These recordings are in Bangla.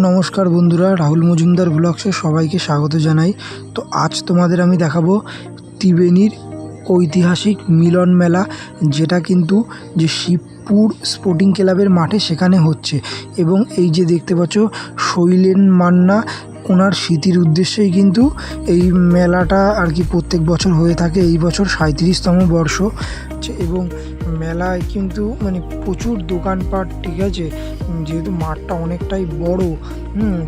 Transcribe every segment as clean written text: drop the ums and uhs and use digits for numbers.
নমস্কার বন্ধুরা, রাহুল মজুমদার ব্লগসে সবাইকে স্বাগত জানাই। তো আজ তোমাদের আমি দেখাবো ত্রিবেণীর ঐতিহাসিক মিলন মেলা, যেটা কিন্তু যে শিবপুর স্পোর্টিং ক্লাবের মাঠে সেখানে হচ্ছে। এবং এই যে দেখতে পাচ্ছ শৈলেন মান্না, ওনার স্মৃতির উদ্দেশ্যেই কিন্তু এই মেলাটা আর কি প্রত্যেক বছর হয়ে থাকে। এই বছর 37তম বর্ষ। এবং মেলায় কিন্তু মানে প্রচুর দোকানপাট, ঠিক আছে, যেহেতু মাঠটা অনেকটাই বড়,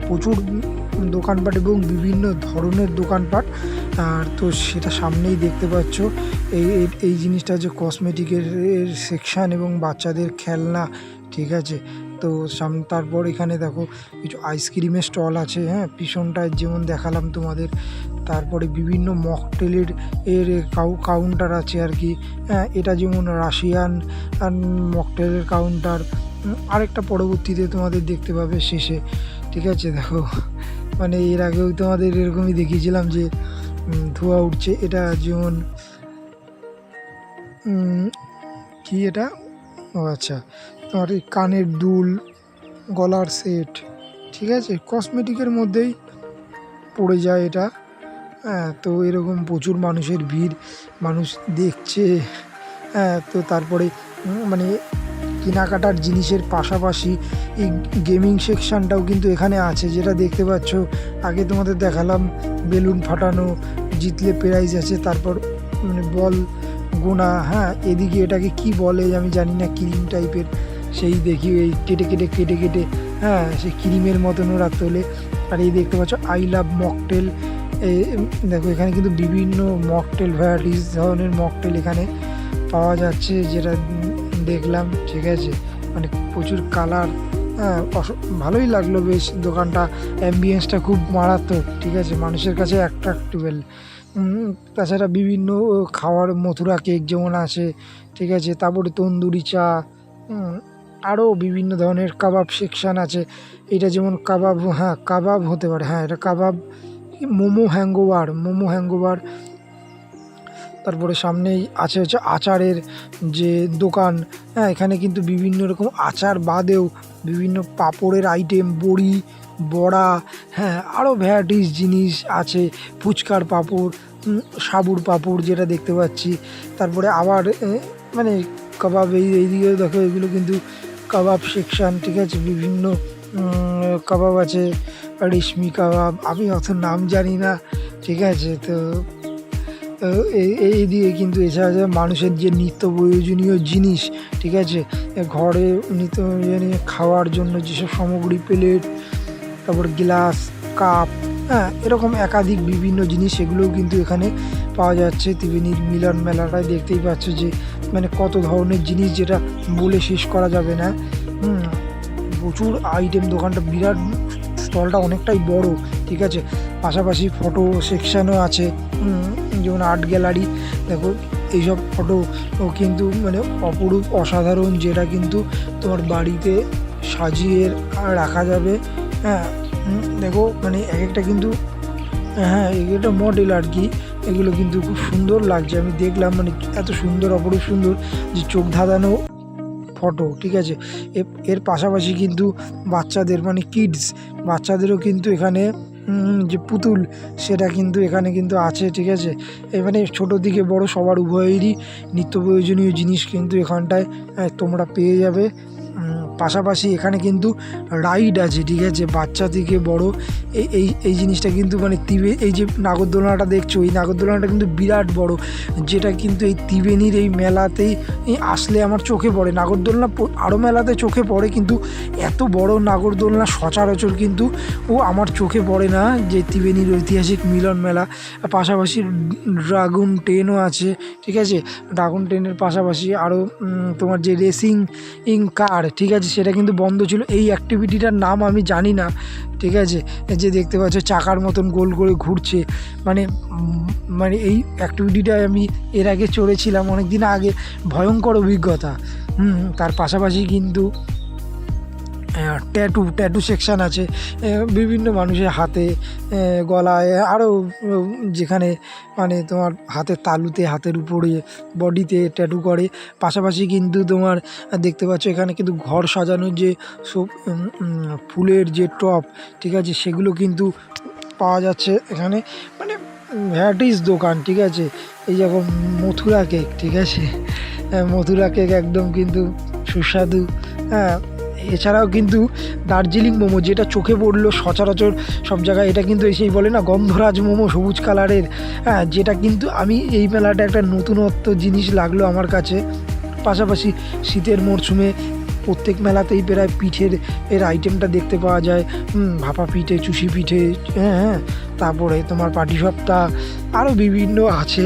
প্রচুর দোকানপাট এবং বিভিন্ন ধরনের দোকানপাট। আর তো সেটা সামনেই দেখতে পাচ্ছ। এই এই জিনিসটা হচ্ছে কসমেটিকের সেকশান এবং বাচ্চাদের খেলনা, ঠিক আছে। তো তারপর এখানে দেখো কিছু আইসক্রিমের স্টল আছে, পিছনটায় যেমন দেখালাম তোমাদের। তারপরে বিভিন্ন মকটেলের কাউন্টার আছে আর কি। এটা যেমন রাশিয়ান মকটেলের কাউন্টার। আরেকটা পরবর্তীতে তোমাদের দেখতে পাবে শেষে, ঠিক আছে। দেখো মানে এর আগেও তোমাদের এরকমই দেখিয়েছিলাম যে ধোঁয়া উঠছে। এটা যেমন কি এটা, ও আচ্ছা, তোমার এই কানের দুল, গলার সেট, ঠিক আছে, কসমেটিকের মধ্যেই পড়ে যায় এটা। তো এরকম প্রচুর মানুষের ভিড়, মানুষ দেখছে। তো তারপরে মানে কেনাকাটার জিনিসের পাশাপাশি এই গেমিং সেকশানটাও কিন্তু এখানে আছে, যেটা দেখতে পাচ্ছ। আগে তোমাদের দেখালাম বেলুন ফাটানো, জিতলে প্রাইজ আছে, তারপর মানে বল গোনা। এদিকে এটাকে কি বলে আমি জানি না, ক্রিম টাইপের, সেই দেখি এই কেটে কেটে কেটে কেটে সেই ক্রিমের মতন ওরা তোলে। আর এই দেখতে পাচ্ছ আই লাভ মকটেল। দেখো এখানে কিন্তু বিভিন্ন মকটেল ভ্যারাইটিস ধরনের মকটেল এখানে পাওয়া যাচ্ছে, যেটা দেখলাম, ঠিক আছে। মানে প্রচুর কালার, ভালোই লাগলো বেশ দোকানটা। অ্যাম্বিয়েন্সটা খুব মারাত্মক, ঠিক আছে, মানুষের কাছে অ্যাট্রাক্টেবল। তাছাড়া বিভিন্ন খাওয়ার, মথুরা কেক যেমন আছে, ঠিক আছে, তারপরে তন্দুরি চা, আরও বিভিন্ন ধরনের কাবাব সেকশান আছে। এটা যেমন কাবাব, কাবাব হতে পারে, এটা কাবাব। মোমো হ্যাঙ্গোবার। তারপরে সামনেই আছে হচ্ছে আচারের যে দোকান। এখানে কিন্তু বিভিন্ন রকম আচার বাদেও বিভিন্ন পাঁপড়ের আইটেম, বড়ি, বড়া, আরও ভ্যারাইটিস জিনিস আছে। ফুচকার পাঁপড়, সাবুর পাঁপড়, যেটা দেখতে পাচ্ছি। তারপরে আবার মানে কাবাব, এইদিকে দেখো এগুলো কিন্তু কাবাব সেকশান, ঠিক আছে। বিভিন্ন কাবাব আছে, রেশমি কাবাব, আমি অত নাম জানি না, ঠিক আছে। তো এই দিকে কিন্তু এছাড়া মানুষের যে নিত্য প্রয়োজনীয় জিনিস, ঠিক আছে, ঘরে নিত্য প্রয়োজনীয় খাওয়ার জন্য যেসব সামগ্রী, প্লেট, তারপর গ্লাস, কাপ, এরকম একাধিক বিভিন্ন জিনিস, এগুলোও কিন্তু এখানে পাওয়া যাচ্ছে ত্রিবেণীর মিলন মেলাটায়। দেখতেই পাচ্ছ যে মানে কত ধরনের জিনিস, যেটা বলে শেষ করা যাবে না। প্রচুর আইটেম, দোকানটা বিরাট, স্টলটা অনেকটাই বড়, ঠিক আছে। পাশাপাশি ফটো সেকশানও আছে, যেমন আর্ট গ্যালারি। দেখো এইসব ফটো কিন্তু মানে অপরূপ, অসাধারণ, যেটা কিন্তু তোমার বাড়িতে সাজিয়ে রাখা যাবে। দেখো মানে এক একটা কিন্তু, এগুলো মডেল আর কি, এগুলো কিন্তু খুব সুন্দর লাগছে। আমি দেখলাম মানে এত সুন্দর, অপরূপ সুন্দর, যে চোখ ধাঁধানো ফটো, ঠিক আছে। এর পাশাপাশি কিন্তু বাচ্চাদের মানে বাচ্চাদেরও কিন্তু এখানে যে পুতুল, সেটা কিন্তু এখানে কিন্তু আছে, ঠিক আছে। মানে ছোটো থেকে বড় সবার উভয়েরই নিত্য প্রয়োজনীয় জিনিস কিন্তু এখানটায় তোমরা পেয়ে যাবে। পাশাপাশি এখানে কিন্তু রাইড আছে, ঠিক আছে, বাচ্চা থেকে বড়। এই জিনিসটা কিন্তু মানে এই যে নাগরদোলনাটা দেখছো, এই নাগরদোলনাটা কিন্তু বিরাট বড়, যেটা কিন্তু এই ত্রিবেণীর এই মেলাতেই আসলে আমার চোখে পড়ে। নাগরদোলনা আরও মেলাতে চোখে পড়ে, কিন্তু এত বড় নাগরদোলনা সচরাচর কিন্তু আমার চোখে পড়ে না, যে ত্রিবেণীর ঐতিহাসিক মিলন মেলা। পাশাপাশি ড্রাগন ট্রেনও আছে, ঠিক আছে। ড্রাগন ট্রেনের পাশাপাশি আরও তোমার যে রেসিং কার, ঠিক আছে, সেটা কিন্তু বন্ধ ছিল। এই অ্যাক্টিভিটিটার নাম আমি জানি না, ঠিক আছে। যে দেখতে পাচ্ছ চাকার মতন গোল করে ঘুরছে, মানে এই অ্যাক্টিভিটিটায় আমি এর আগে চড়েছিলাম অনেক দিন আগে, ভয়ঙ্কর অভিজ্ঞতা। তার পাশাপাশি কিন্তু ট্যাটু ট্যাটু সেকশান আছে, বিভিন্ন মানুষের হাতে, গলায়, আরও যেখানে মানে তোমার হাতের তালুতে, হাতের উপরে, বডিতে ট্যাটু করে। পাশাপাশি কিন্তু তোমার দেখতে পাচ্ছ এখানে কিন্তু ঘর সাজানোর যে সব ফুলের যে টব, ঠিক আছে, সেগুলো কিন্তু পাওয়া যাচ্ছে এখানে। মানে ভ্যারাইটিস দোকান, ঠিক আছে। এই যেমন মথুরা কেক, ঠিক আছে, মথুরা কেক একদম কিন্তু সুস্বাদু। হ্যাঁ, এছাড়াও কিন্তু দার্জিলিং মোমো, যেটা চোখে পড়লো সচরাচর সব জায়গায়, এটা কিন্তু সেই বলে না গন্ধরাজ মোমো, সবুজ কালারের। হ্যাঁ, যেটা কিন্তু আমি এই মেলাটা একটা নতুনত্ব জিনিস লাগলো আমার কাছে। পাশাপাশি শীতের মরশুমে প্রত্যেক মেলাতেই প্রায় পিঠের আইটেমটা দেখতে পাওয়া যায়। ভাপা পিঠে, চুষি পিঠে, হ্যাঁ হ্যাঁ, তারপরে তোমার পাটিসাপটা, আরও বিভিন্ন আছে।